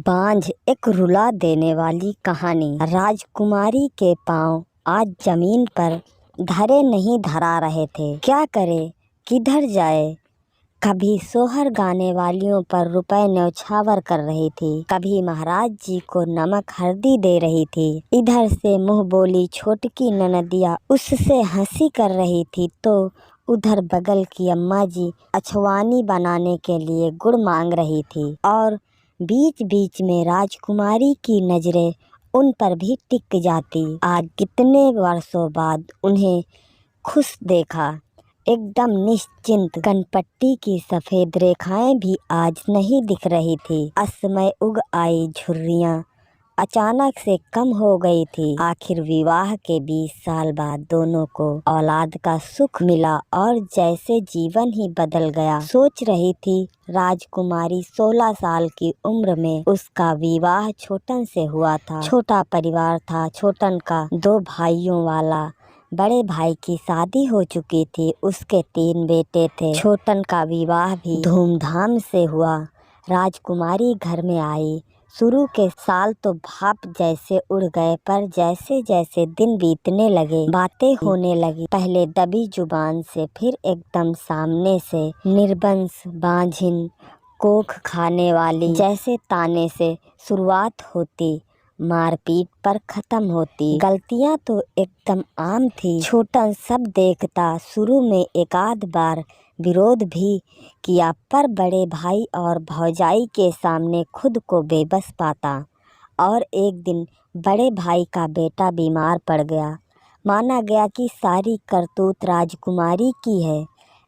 बांझ एक रुला देने वाली कहानी। राजकुमारी के पांव आज जमीन पर धरे नहीं धरा रहे थे। क्या करे, किधर जाए। कभी सोहर गाने वालियों पर रुपए न्यौछावर कर रही थी, कभी महाराज जी को नमक हल्दी दे रही थी। इधर से मुंह बोली छोटकी ननदिया उससे हंसी कर रही थी, तो उधर बगल की अम्मा जी अछवानी बनाने के लिए गुड़ मांग रही थी। और बीच बीच में राजकुमारी की नजरें उन पर भी टिक जाती। आज कितने वर्षों बाद उन्हें खुश देखा, एकदम निश्चिंत। कनपट्टी की सफेद रेखाएं भी आज नहीं दिख रही थी। असमय उग आई झुर्रियां अचानक से कम हो गई थी। आखिर विवाह के 20 साल बाद दोनों को औलाद का सुख मिला और जैसे जीवन ही बदल गया। सोच रही थी राजकुमारी 16 साल की उम्र में उसका विवाह छोटन से हुआ था। छोटा परिवार था छोटन का, 2 भाइयों वाला। बड़े भाई की शादी हो चुकी थी, उसके 3 बेटे थे। छोटन का विवाह भी धूमधाम से हुआ। राजकुमारी घर में आई। शुरू के साल तो भाप जैसे उड़ गए, पर जैसे जैसे दिन बीतने लगे बातें होने लगी। पहले दबी जुबान से, फिर एकदम सामने से। निर्बंस, बांझिन, कोख खाने वाली जैसे ताने से शुरुआत होती, मारपीट पर खत्म होती। गलतियां तो एकदम आम थी, छोटन सब देखता। शुरू में एक आध बार विरोध भी किया, पर बड़े भाई और भौजाई के सामने खुद को बेबस पाता। और एक दिन बड़े भाई का बेटा बीमार पड़ गया। माना गया कि सारी करतूत राजकुमारी की है,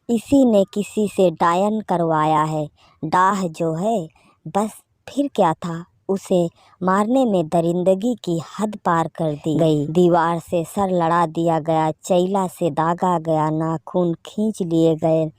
इसी ने किसी से डायन करवाया है। डाह जो है, बस फिर क्या था, उसे मारने में दरिंदगी की हद पार कर दी गई। दीवार से सर लड़ा दिया गया, चैला से दागा गया, नाखून खींच लिए गए।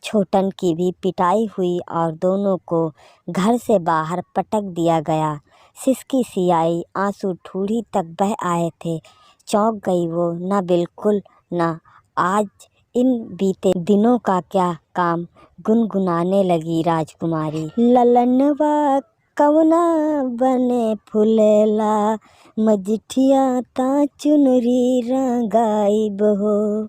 छोटन की भी पिटाई हुई और दोनों को घर से बाहर पटक दिया गया। सिसकी सी आई, आंसू ठूड़ी तक बह आए थे। चौंक गई वो, न बिल्कुल न। आज इन बीते दिनों का क्या काम, गुनगुनाने लगी राजकुमारी। ललनवा कवना बने फुलेला, मजिठिया ता चुनरी रंगाई बहो।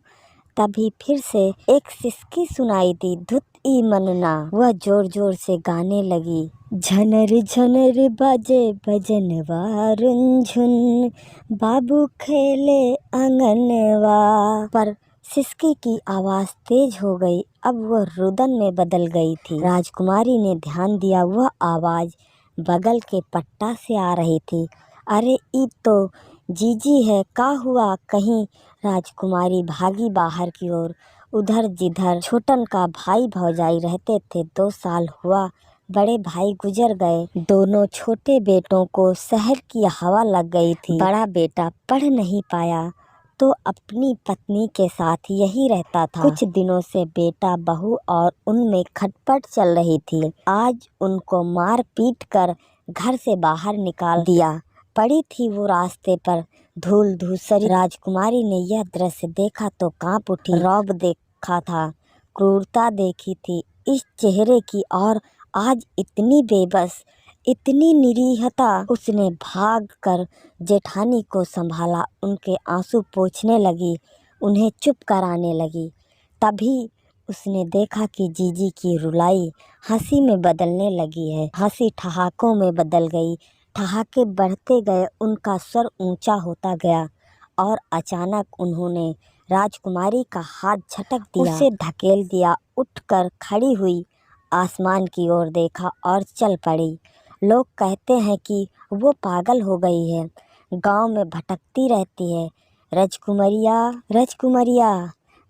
तभी फिर से एक सिसकी सुनाई दी, धुत ई मनना। वह जोर जोर से गाने लगी। झनर झनर बाजे भजनवा, रुंझुन बाबू खेले आंगनवा। पर सिसकी की आवाज तेज हो गई, अब वह रुदन में बदल गई थी। राजकुमारी ने ध्यान दिया, वह आवाज बगल के पट्टा से आ रही थी। अरे ई तो जीजी है, का हुआ कहीं। राजकुमारी भागी बाहर की ओर। उधर जिधर छोटन का भाई भौजाई रहते थे, 2 साल हुआ बड़े भाई गुजर गए। दोनों छोटे बेटों को शहर की हवा लग गई थी। बड़ा बेटा पढ़ नहीं पाया तो अपनी पत्नी के साथ यही रहता था। कुछ दिनों से बेटा बहू और उनमें खटपट चल रही थी। आज उनको मार पीट कर घर से बाहर निकाल दिया। पड़ी थी वो रास्ते पर धूल धूसरी। राजकुमारी ने यह दृश्य देखा तो कांप उठी। रौब देखा था, क्रूरता देखी थी इस चेहरे की, और आज इतनी बेबस, इतनी निरीहता। उसने भाग कर जेठानी को संभाला, उनके आंसू पोंछने लगी, उन्हें चुप कराने लगी। तभी उसने देखा कि जीजी की रुलाई हंसी में बदलने लगी है। हंसी ठहाकों में बदल गई, ठहाके बढ़ते गए, उनका स्वर ऊंचा होता गया। और अचानक उन्होंने राजकुमारी का हाथ झटक दिया, उसे धकेल दिया। उठकर खड़ी हुई, आसमान की ओर देखा और चल पड़ी। लोग कहते हैं कि वो पागल हो गई है, गांव में भटकती रहती है, राजकुमारिया राजकुमारिया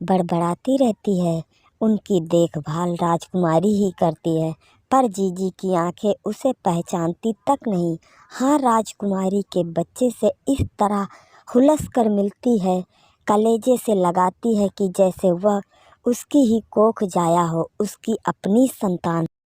बड़बड़ाती रहती है। उनकी देखभाल राजकुमारी ही करती है, पर जीजी की आंखें उसे पहचानती तक नहीं। हाँ, राजकुमारी के बच्चे से इस तरह हुलस कर मिलती है, कलेजे से लगाती है कि जैसे वह उसकी ही कोख जाया हो, उसकी अपनी संतान।